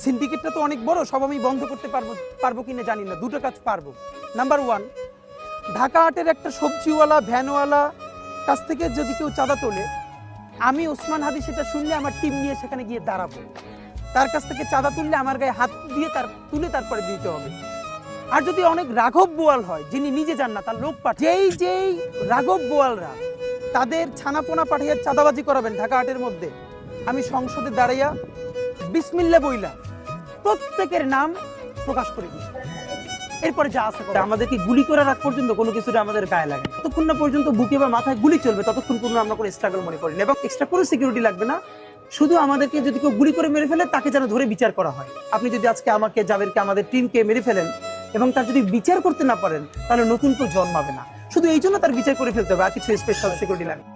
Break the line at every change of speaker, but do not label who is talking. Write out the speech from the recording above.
সিন্ডিকেটটা তো অনেক বড়, সব আমি বন্ধ করতে পারবো কিনা জানি না। দুটো কাজ পারবো। নাম্বার ওয়ান, ঢাকা হাটের একটা সবজিওয়ালা ভ্যানওয়ালা কাছ থেকে যদি কেউ চাঁদা তোলে, আমি ওসমান হাদি সেটা শুনলে আমার টিম নিয়ে সেখানে গিয়ে দাঁড়াবো। তার কাছ থেকে চাঁদা তুললে আমার গায়ে হাত দিয়ে তুলে তারপরে দিতে হবে। আর যদি অনেক রাঘব বোয়াল হয়, যিনি নিজে যান না, তার লোক যেই রাঘব বোয়ালরা তাদের ছানাপোনা পাঠিয়ে চাঁদাবাজি করাবেন ঢাকা হাটের মধ্যে, আমি সংসদে দাঁড়াইয়া বিসমিল্লাহ বইলা প্রত্যেকের নাম প্রকাশ করে দিই। এরপরে যা আছে আমাদেরকে গুলি করে রাখ পর্যন্ত কোনো কিছুটা আমাদের গায়ে লাগে, ততক্ষণ না পর্যন্ত বুকে বা মাথায় গুলি চলবে ততক্ষণ পর্যন্ত আমরা কোনো স্ট্রাগল মনে করি না। এবং এক্সট্রা কোনো সিকিউরিটি লাগবে না, শুধু আমাদেরকে যদি কেউ গুলি করে মেরে ফেলে তাকে যেন ধরে বিচার করা হয়। আপনি যদি আজকে আমাকে, জাবেরকে, আমাদের টিমকে মেরে ফেলেন এবং তার যদি বিচার করতে না পারেন, তাহলে নতুন কেউ জন্মাবে না। শুধু এই জন্য তার বিচার করে ফেলতে হবে, আর কিছু স্পেশাল সিকিউরিটি লাগবে।